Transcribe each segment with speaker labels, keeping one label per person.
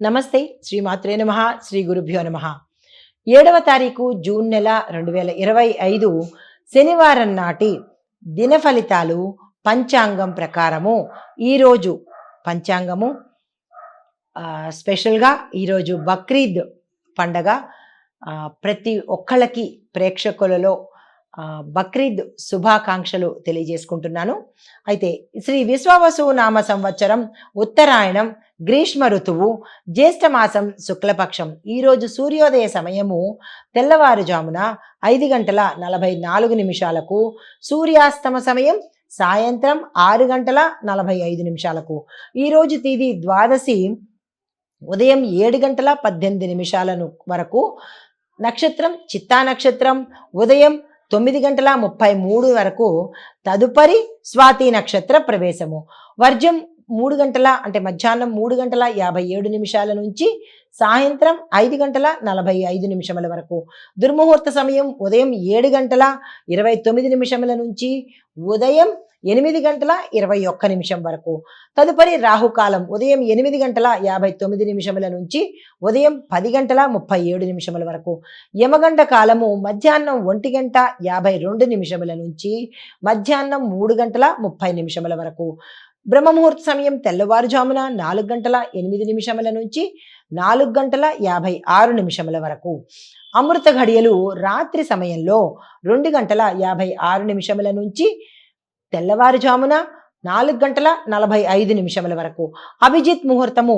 Speaker 1: నమస్తే శ్రీమాత్రే నమః శ్రీ గురుభ్యో నమః 7వ తారీఖు జూన్ నెల 2025 శనివారం నాటి దిన ఫలితాలు పంచాంగం ప్రకారము ఈరోజు పంచాంగము స్పెషల్గా ఈరోజు బక్రీద్ పండగ ప్రతి ఒక్కళ్ళకి ప్రేక్షకులలో బక్రీద్ శుభాకాంక్షలు తెలియజేసుకుంటున్నాను. అయితే శ్రీ విశ్వావసు నామ సంవత్సరం ఉత్తరాయణం గ్రీష్మ ఋతువు జ్యేష్ఠమాసం శుక్లపక్షం. ఈరోజు సూర్యోదయ సమయము తెల్లవారుజామున 5:44 సూర్యాస్తమ సమయం సాయంత్రం 6:45. ఈరోజు తేదీ ద్వాదశి ఉదయం 7:18 వరకు. నక్షత్రం చిత్తా నక్షత్రం ఉదయం 9:33 వరకు. తదుపరి స్వాతి నక్షత్ర ప్రవేశము. వర్జం 3 గంటల అంటే మధ్యాహ్నం 3:57 నుంచి సాయంత్రం 5:45 వరకు. దుర్ముహూర్త సమయం ఉదయం 7:29 నుంచి ఉదయం 8:21 వరకు. తదుపరి రాహుకాలం ఉదయం 8:59 నుంచి ఉదయం 10:37 వరకు. యమగండ కాలము మధ్యాహ్నం 1:52 నుంచి మధ్యాహ్నం 3:30 వరకు. బ్రహ్మముహూర్త సమయం తెల్లవారుజామున 4:08 నుంచి 4:56 వరకు. అమృత ఘడియలు రాత్రి సమయంలో 2:56 నుంచి తెల్లవారుజామున 4:45 వరకు. అభిజిత్ ముహూర్తము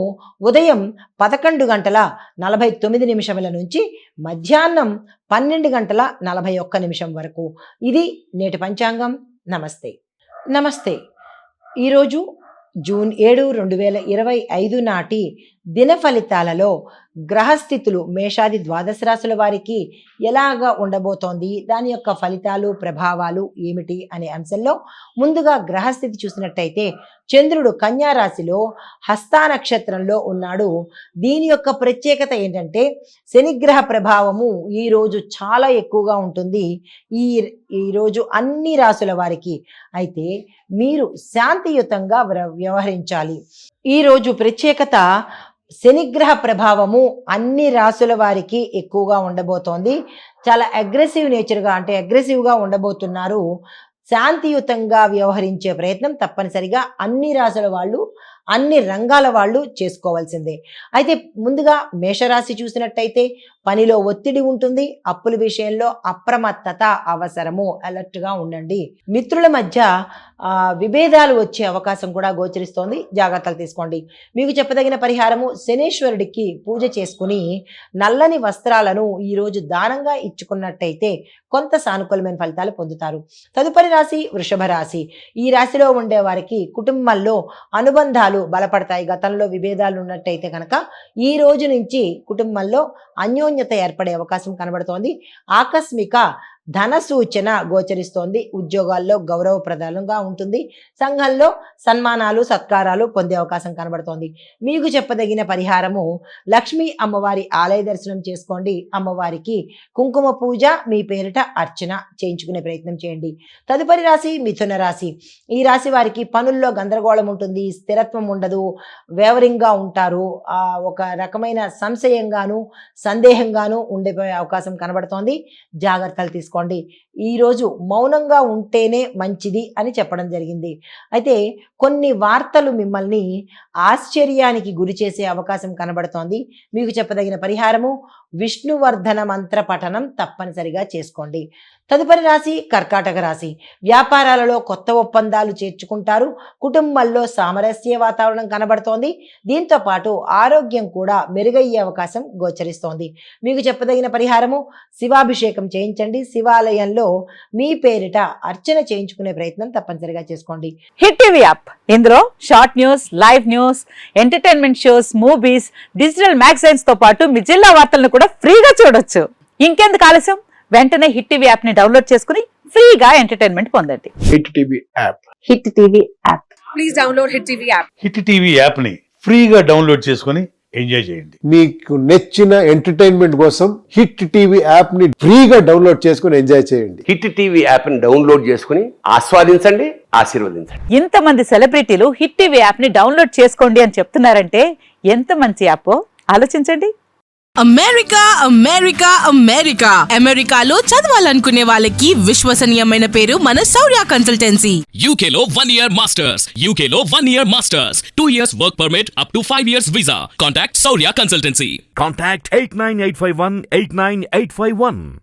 Speaker 1: ఉదయం 11:49 నుంచి మధ్యాహ్నం 12:41 వరకు. ఇది నేటి పంచాంగం. నమస్తే. ఈరోజు జూన్ 7, 2025 నాటి దిన ఫలితాలలో గ్రహస్థితులు మేషాది ద్వాదశ రాశుల వారికి ఎలాగా ఉండబోతోంది, దాని యొక్క ఫలితాలు ప్రభావాలు ఏమిటి అనే అంశంలో ముందుగా గ్రహస్థితి చూసినట్టయితే చంద్రుడు కన్యా రాశిలో హస్తా నక్షత్రంలో ఉన్నాడు. దీని యొక్క ప్రత్యేకత ఏంటంటే శనిగ్రహ ప్రభావము ఈరోజు చాలా ఎక్కువగా ఉంటుంది ఈరోజు అన్ని రాశుల వారికి. అయితే మీరు శాంతియుతంగా వ్యవహరించాలి. ఈరోజు ప్రత్యేకత శనిగ్రహ ప్రభావము అన్ని రాశుల వారికి ఎక్కువగా ఉండబోతోంది. చాలా అగ్రెసివ్గా ఉండబోతున్నారు. శాంతియుతంగా వ్యవహరించే ప్రయత్నం తప్పనిసరిగా అన్ని రాశుల వాళ్ళు అన్ని రంగాల వాళ్ళు చేసుకోవాల్సిందే. అయితే ముందుగా మేషరాశి చూసినట్టయితే పనిలో ఒత్తిడి ఉంటుంది. అప్పుల విషయంలో అప్రమత్తత అవసరము. అలర్ట్గా ఉండండి. మిత్రుల మధ్య విభేదాలు వచ్చే అవకాశం కూడా గోచరిస్తోంది. జాగ్రత్తలు తీసుకోండి. మీకు చెప్పదగిన పరిహారము శనేశ్వరుడికి పూజ చేసుకుని నల్లని వస్త్రాలను ఈరోజు దానంగా ఇచ్చుకున్నట్టయితే కొంత సానుకూలమైన ఫలితాలు పొందుతారు. తదుపరి రాశి వృషభ రాశి. ఈ రాశిలో ఉండే వారికి కుటుంబంలో అనుబంధాలు బలపడతాయి. గతంలో విభేదాలు ఉన్నట్టయితే కనుక ఈ రోజు నుంచి కుటుంబంలో అన్యోన్యత ఏర్పడే అవకాశం కనబడుతోంది. ఆకస్మిక ధన సూచన గోచరిస్తోంది. ఉద్యోగాల్లో గౌరవప్రదంగా ఉంటుంది. సంఘంలో సన్మానాలు సత్కారాలు పొందే అవకాశం కనబడుతోంది. మీకు చెప్పదగిన పరిహారము లక్ష్మీ అమ్మవారి ఆలయ దర్శనం చేసుకోండి. అమ్మవారికి కుంకుమ పూజ మీ పేరిట అర్చన చేయించుకునే ప్రయత్నం చేయండి. తదుపరి రాశి మిథున రాశి. ఈ రాశి వారికి పనుల్లో గందరగోళం ఉంటుంది. స్థిరత్వం ఉండదు. వేవరింగ్గా ఉంటారు. ఒక రకమైన సంశయంగాను సందేహంగాను ఉండిపోయే అవకాశం కనబడుతోంది. జాగ్రత్తలు తీసుకోండి. ఈరోజు మౌనంగా ఉంటేనే మంచిది అని చెప్పడం జరిగింది. అయితే కొన్ని వార్తలు మిమ్మల్ని ఆశ్చర్యానికి గురి చేసే అవకాశం కనబడుతోంది. మీకు చెప్పదగిన పరిహారము విష్ణువర్ధన మంత్ర పఠనం తప్పనిసరిగా చేసుకోండి. తదుపరి రాశి కర్కాటక రాశి. వ్యాపారాలలో కొత్త ఒప్పందాలు చేర్చుకుంటారు. కుటుంబంలో సామరస్య వాతావరణం కనబడుతోంది. దీంతో పాటు ఆరోగ్యం కూడా మెరుగయ్యే అవకాశం గోచరిస్తోంది. మీకు చెప్పదగిన పరిహారము శివాభిషేకం చేయించండి. శివాలయంలో మీ పేరిట అర్చన చేయించుకునే ప్రయత్నం తప్పనిసరిగా చేసుకోండి.
Speaker 2: హిట్ టీవీ యాప్, ఇందులో short news, live news, entertainment shows, movies, digital magazines తో పాటు మీ జిల్లా వార్తలను కూడా ఫ్రీగా చూడొచ్చు. ఇంకెందుకు ఆలస్యం, వెంటనే హిట్ టీవీ యాప్ ని డౌన్లోడ్ చేసుకుని ఫ్రీగా ఎంటర్టైన్మెంట్ పొందండి.
Speaker 3: Hit TV app.
Speaker 2: Hit TV app.
Speaker 4: Please download hit TV app.
Speaker 5: Hit TV app ని ఫ్రీగా డౌన్లోడ్ చేసుకుని ఎంజాయ్ చేయండి.
Speaker 3: మీకు నచ్చిన ఎంటర్టైన్మెంట్ కోసం హిట్ టీవీ యాప్ ని ఫ్రీగా డౌన్లోడ్ చేసుకుని ఎంజాయ్ చేయండి.
Speaker 6: హిట్ టీవీ యాప్ ని డౌన్లోడ్ చేసుకుని ఆస్వాదించండి, ఆశీర్వదించండి.
Speaker 2: ఇంతమంది సెలబ్రిటీలు హిట్ టీవీ యాప్ ని డౌన్లోడ్ చేసుకోండి అని చెప్తున్నారంటే ఎంత మంచి యాప్. ఆలోచించండి.
Speaker 4: అమెరికా అమెరికా అమెరికా అమెరికాలో చదవాలనుకునే వాళ్ళకి విశ్వసనీయమైన పేరు మన శౌర్య consultancy.
Speaker 7: UK Law 1 Year Masters. UK Law 1 Year Masters. 2 years work permit up to 5 years visa. Contact Saurya Consultancy.
Speaker 8: Contact 89851 89851.